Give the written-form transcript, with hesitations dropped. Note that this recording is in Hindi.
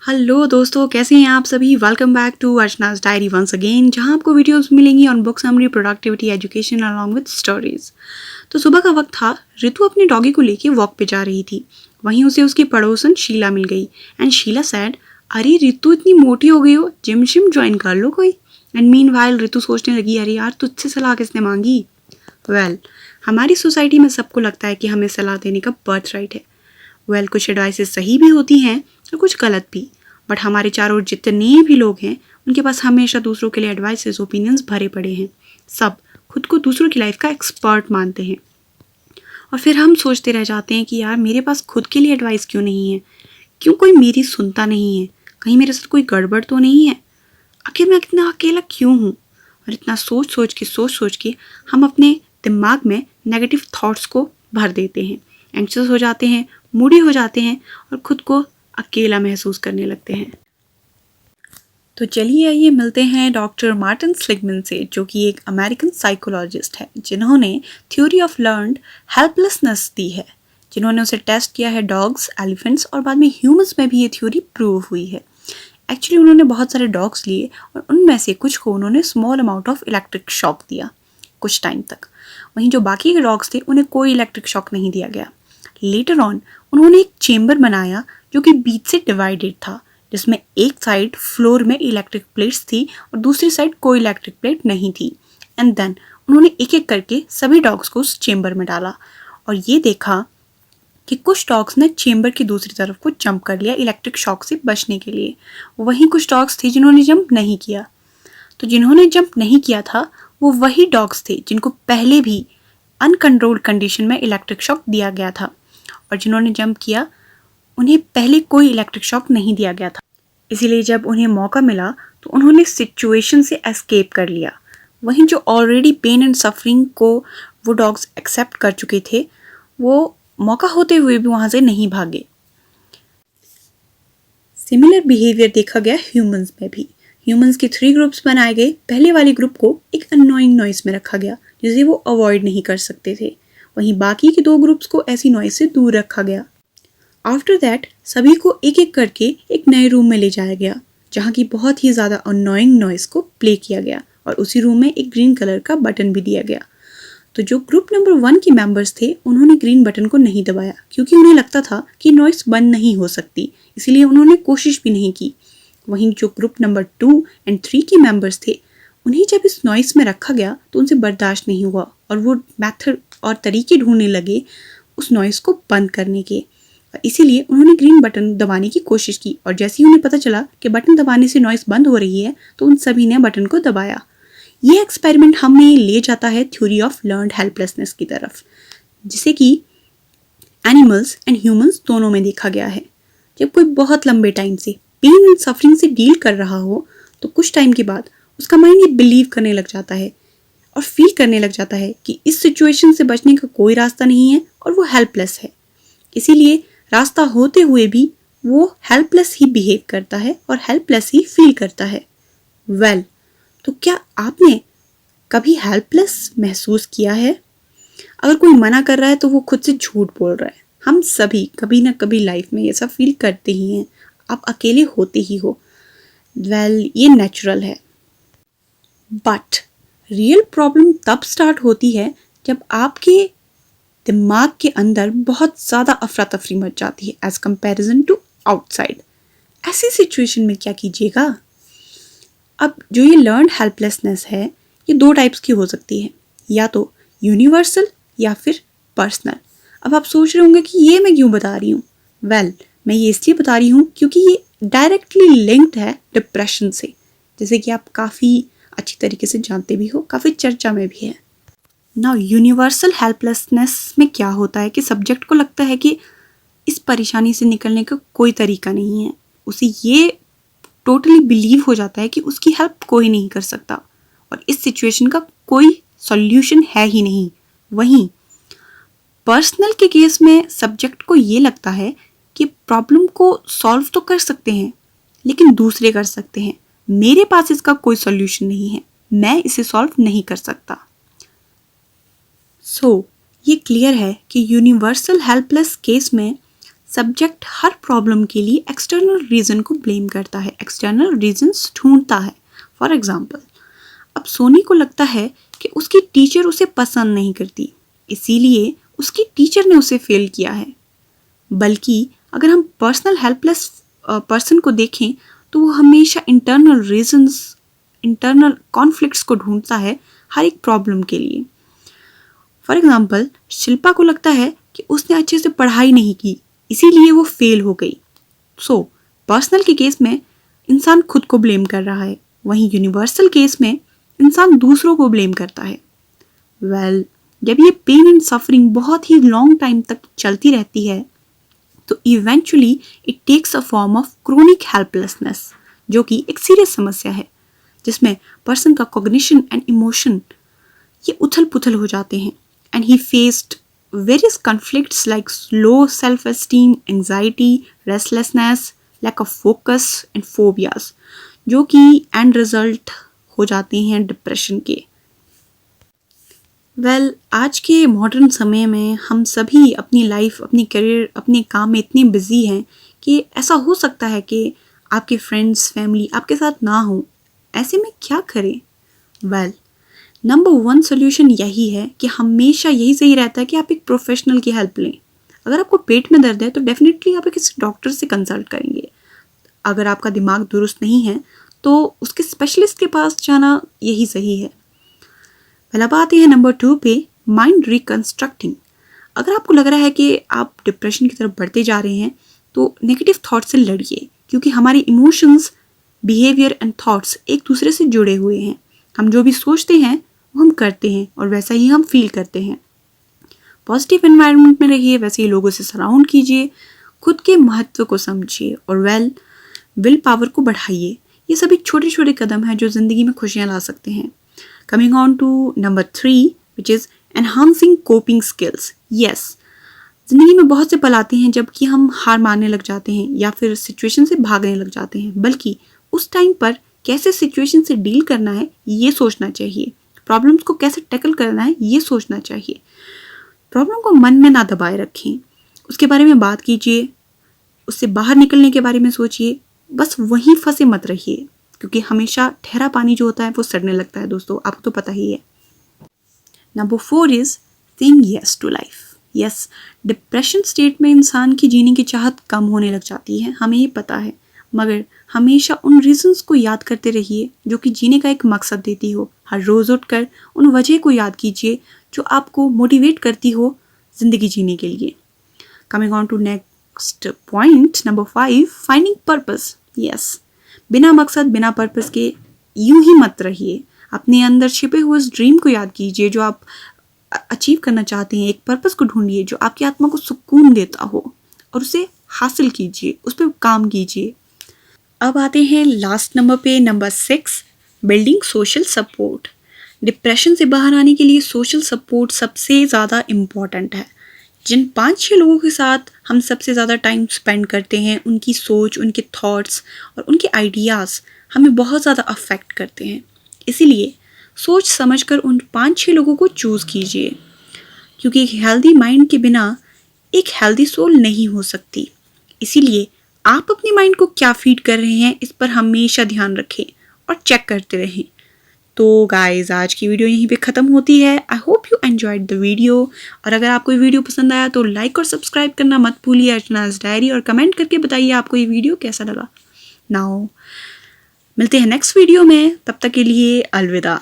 हेलो दोस्तों, कैसे हैं आप सभी। Welcome back to Archana's diary once again, जहां आपको वीडियोस मिलेंगी on book summary, productivity, education along with stories. तो सुबह का वक्त था। ऋतु अपने डॉगी को लेके वॉक पे जा रही थी। वहीं उसे उसकी पड़ोसन शीला मिल गई एंड शीला सेड, अरे ऋतु इतनी मोटी हो गई हो, जिम शिम ज्वाइन कर लो कोई। एंड मीनवाइल ऋतु सोचने लगी, अरे यार तुझसे सलाह किसने मांगी। हमारी सोसाइटी में सबको लगता है कि हमें सलाह देने का बर्थ राइट है। कुछ एडवाइसेस सही भी होती हैं और कुछ गलत भी। बट हमारे चारों ओर जितने भी लोग हैं उनके पास हमेशा दूसरों के लिए एडवाइसेस, ओपिनियंस भरे पड़े हैं। सब खुद को दूसरों की लाइफ का एक्सपर्ट मानते हैं और फिर हम सोचते रह जाते हैं कि यार मेरे पास खुद के लिए एडवाइस क्यों नहीं है, क्यों कोई मेरी सुनता नहीं है, कहीं मेरे साथ कोई गड़बड़ तो नहीं है, आखिर मैं इतना अकेला क्यों हूँ। और इतना सोच के हम अपने दिमाग में नेगेटिव थॉट्स को भर देते हैं, एंक्शस हो जाते हैं, मूडी हो जाते हैं और खुद को अकेला महसूस करने लगते हैं। तो चलिए आइए मिलते हैं डॉक्टर मार्टिन सेलिग्मैन से, जो कि एक अमेरिकन साइकोलॉजिस्ट है जिन्होंने थ्योरी ऑफ लर्न्ड हेल्पलेसनेस दी है, जिन्होंने उसे टेस्ट किया है डॉग्स, एलिफेंट्स और बाद में ह्यूमंस में भी ये थ्योरी प्रूव हुई है। एक्चुअली उन्होंने बहुत सारे डॉग्स लिए और उनमें से कुछ को उन्होंने small amount of electric shock दिया कुछ टाइम तक। वहीं जो बाकी के डॉग्स थे उन्हें कोई इलेक्ट्रिक शॉक नहीं दिया गया। लेटर ऑन उन्होंने एक चेम्बर बनाया जो कि बीच से डिवाइडेड था, जिसमें एक साइड फ्लोर में इलेक्ट्रिक प्लेट्स थी और दूसरी साइड कोई इलेक्ट्रिक प्लेट नहीं थी। एंड देन उन्होंने एक एक करके सभी डॉग्स को उस चेम्बर में डाला और ये देखा कि कुछ डॉग्स ने चेम्बर की दूसरी तरफ को जंप कर लिया इलेक्ट्रिक शॉक से बचने के लिए। वहीं कुछ डॉग्स थे जिन्होंने जंप नहीं किया। तो जिन्होंने जंप नहीं किया था वो वही डॉग्स थे जिनको पहले भी अनकंट्रोल्ड कंडीशन में इलेक्ट्रिक शॉक दिया गया था, और जिन्होंने जंप किया उन्हें पहले कोई इलेक्ट्रिक शॉक नहीं दिया गया था। इसीलिए जब उन्हें मौका मिला तो उन्होंने सिचुएशन से एस्केप कर लिया। वहीं जो ऑलरेडी पेन एंड सफरिंग को वो डॉग्स एक्सेप्ट कर चुके थे, वो मौका होते हुए भी वहाँ से नहीं भागे। सिमिलर बिहेवियर देखा गया ह्यूमंस में भी। ह्यूमंस के 3 ग्रुप्स बनाए गए। पहले वाले ग्रुप को एक अननोइंग नॉइस में रखा गया जिसे वो अवॉइड नहीं कर सकते थे। वहीं बाकी के 2 ग्रुप्स को ऐसी नॉइस से दूर रखा गया। आफ्टर दैट सभी को एक एक करके एक नए रूम में ले जाया गया जहाँ की बहुत ही ज़्यादा अननोइंग नॉइस को प्ले किया गया और उसी रूम में एक ग्रीन कलर का बटन भी दिया गया। तो जो ग्रुप नंबर 1 के मेंबर्स थे उन्होंने ग्रीन बटन को नहीं दबाया क्योंकि उन्हें लगता था कि नॉइस बंद नहीं हो सकती, इसीलिए उन्होंने कोशिश भी नहीं की। वहीं जो ग्रुप नंबर 2 एंड 3 के मेंबर्स थे उन्हें जब इस नॉइस में रखा गया तो उनसे बर्दाश्त नहीं हुआ और वो मेथड और तरीके ढूंढने लगे उस नॉइस को बंद करने के। इसीलिए उन्होंने ग्रीन बटन दबाने की कोशिश की और जैसे ही उन्हें पता चला कि बटन दबाने से नॉइस बंद हो रही है तो उन सभी ने बटन को दबाया। ये एक्सपेरिमेंट हमें ले जाता है थ्योरी ऑफ लर्न्ड हेल्पलेसनेस की तरफ, जिसे कि एनिमल्स एंड ह्यूमंस दोनों में देखा गया है। जब कोई बहुत लंबे टाइम से पेन एंड सफरिंग से डील कर रहा हो तो कुछ टाइम के बाद उसका माइंड ये बिलीव करने लग जाता है और फील करने लग जाता है कि इस सिचुएशन से बचने का कोई रास्ता नहीं है और वो हेल्पलेस है। इसीलिए रास्ता होते हुए भी वो हेल्पलेस ही बिहेव करता है और हेल्पलेस ही फील करता है। तो क्या आपने कभी हेल्पलेस महसूस किया है? अगर कोई मना कर रहा है तो वो खुद से झूठ बोल रहा है। हम सभी कभी ना कभी लाइफ में ये सब फील करते ही हैं। आप अकेले होते ही हो। ये नेचुरल है। बट रियल प्रॉब्लम तब स्टार्ट होती है जब आपके दिमाग के अंदर बहुत ज़्यादा अफरा तफरी मच जाती है एज कंपैरिजन टू आउटसाइड। ऐसी सिचुएशन में क्या कीजिएगा? अब जो ये लर्न्ड हेल्पलेसनेस है ये 2 टाइप्स की हो सकती है, या तो यूनिवर्सल या फिर पर्सनल। अब आप सोच रहे होंगे कि ये मैं क्यों बता रही हूँ। मैं ये इसलिए बता रही हूँ क्योंकि ये डायरेक्टली लिंक्ड है डिप्रेशन से, जैसे कि आप काफ़ी अच्छी तरीके से जानते भी हो, काफ़ी चर्चा में भी है। नाउ यूनिवर्सल हेल्पलेसनेस में क्या होता है कि सब्जेक्ट को लगता है कि इस परेशानी से निकलने का कोई तरीका नहीं है। उसे ये टोटली बिलीव हो जाता है कि उसकी हेल्प कोई नहीं कर सकता और इस सिचुएशन का कोई सॉल्यूशन है ही नहीं। वहीं पर्सनल के केस में सब्जेक्ट को ये लगता है कि प्रॉब्लम को सॉल्व तो कर सकते हैं लेकिन दूसरे कर सकते हैं, मेरे पास इसका कोई सॉल्यूशन नहीं है, मैं इसे सॉल्व नहीं कर सकता। ये क्लियर है कि यूनिवर्सल हेल्पलेस केस में सब्जेक्ट हर प्रॉब्लम के लिए एक्सटर्नल रीज़न को ब्लेम करता है, एक्सटर्नल रीजंस ढूंढता है। फॉर एग्जाम्पल, अब सोनी को लगता है कि उसकी टीचर उसे पसंद नहीं करती, इसीलिए उसकी टीचर ने उसे फेल किया है। बल्कि अगर हम पर्सनल हेल्पलेस पर्सन को देखें तो वो हमेशा इंटरनल रीजंस, इंटरनल कॉन्फ्लिक्ट्स को ढूंढता है हर एक प्रॉब्लम के लिए। फॉर एग्जाम्पल, शिल्पा को लगता है कि उसने अच्छे से पढ़ाई नहीं की, इसीलिए वो फेल हो गई। सो पर्सनल के केस में इंसान खुद को ब्लेम कर रहा है, वहीं यूनिवर्सल केस में इंसान दूसरों को ब्लेम करता है। वेल, जब ये पेन एंड सफरिंग बहुत ही लॉन्ग टाइम तक चलती रहती है तो eventually it takes a form of chronic helplessness, जो कि एक सीरियस समस्या है जिसमें पर्सन का कॉग्निशन एंड इमोशन ये उथल पुथल हो जाते हैं and he faced various conflicts like low self esteem, anxiety, restlessness, lack of focus and phobias, जो कि एंड रिजल्ट हो जाते हैं डिप्रेशन के। वेल, आज के मॉडर्न समय में हम सभी अपनी लाइफ, अपनी करियर, अपने काम में इतने बिजी हैं कि ऐसा हो सकता है कि आपके फ्रेंड्स, फैमिली आपके साथ ना हो। ऐसे में क्या करें? वेल, नंबर 1 सोल्यूशन यही है कि हमेशा यही सही रहता है कि आप एक प्रोफेशनल की हेल्प लें। अगर आपको पेट में दर्द है तो डेफिनेटली आप किसी डॉक्टर से कंसल्ट करेंगे। अगर आपका दिमाग दुरुस्त नहीं है तो उसके स्पेशलिस्ट के पास जाना यही सही है। पहले अब आते हैं नंबर 2 पे, माइंड रिकंस्ट्रक्टिंग। अगर आपको लग रहा है कि आप डिप्रेशन की तरफ बढ़ते जा रहे हैं तो नेगेटिव थॉट से लड़िए, क्योंकि हमारे इमोशंस, बिहेवियर एंड थॉट्स एक दूसरे से जुड़े हुए हैं। हम जो भी सोचते हैं वो हम करते हैं और वैसा ही हम फील करते हैं। पॉजिटिव एनवायरनमेंट में रहिए, वैसे ही लोगों से सराउंड कीजिए, खुद के महत्व को समझिए और विल पावर को बढ़ाइए। ये सभी छोटे छोटे कदम हैं जो ज़िंदगी में खुशियाँ ला सकते हैं। Coming on to number 3, which is enhancing coping skills. Yes, जिंदगी में बहुत से पल आते हैं जबकि हम हार मानने लग जाते हैं या फिर सिचुएशन से भागने लग जाते हैं, बल्कि उस टाइम पर कैसे सिचुएशन से डील करना है ये सोचना चाहिए। प्रॉब्लम्स को कैसे टैकल करना है ये सोचना चाहिए। प्रॉब्लम को मन में ना दबाए रखें, उसके बारे में बात कीजिए, उससे बाहर निकलने के बारे में सोचिए, बस वहीं फंसे मत रहिए, क्योंकि हमेशा ठहरा पानी जो होता है वो सड़ने लगता है दोस्तों, आपको तो पता ही है। Number 4 is saying yes to life. Yes, depression state में इंसान की जीने की चाहत कम होने लग जाती है, हमें ये पता है, मगर हमेशा उन रीजंस को याद करते रहिए जो कि जीने का एक मकसद देती हो। हर रोज़ उठकर उन वजह को याद कीजिए जो आपको मोटिवेट करती हो जिंदगी जीने के लिए। Coming on to next point, number 5, finding purpose. Yes, बिना मकसद, बिना पर्पस के यूं ही मत रहिए। अपने अंदर छिपे हुए उस ड्रीम को याद कीजिए जो आप अचीव करना चाहते हैं। एक पर्पस को ढूंढिए जो आपकी आत्मा को सुकून देता हो और उसे हासिल कीजिए, उस पर काम कीजिए। अब आते हैं लास्ट नंबर पे, number 6, building social support. Depression से बाहर आने के लिए सोशल सपोर्ट सबसे ज़्यादा इम्पॉर्टेंट है। जिन 5-6 लोगों के साथ हम सबसे ज़्यादा टाइम स्पेंड करते हैं, उनकी सोच, उनके थॉट्स और उनके आइडियाज़ हमें बहुत ज़्यादा अफेक्ट करते हैं। इसीलिए सोच समझकर उन 5-6 लोगों को चूज़ कीजिए, क्योंकि एक हेल्दी माइंड के बिना एक हेल्दी सोल नहीं हो सकती। इसीलिए आप अपने माइंड को क्या फीड कर रहे हैं इस पर हमेशा ध्यान रखें और चेक करते रहें। तो गाइज, आज की वीडियो यहीं पे ख़त्म होती है। I hope you enjoyed the video, और अगर आपको ये वीडियो पसंद आया तो लाइक और सब्सक्राइब करना मत भूलिए अर्चना's डायरी, और कमेंट करके बताइए आपको ये वीडियो कैसा लगा। नाउ मिलते हैं नेक्स्ट वीडियो में, तब तक के लिए अलविदा।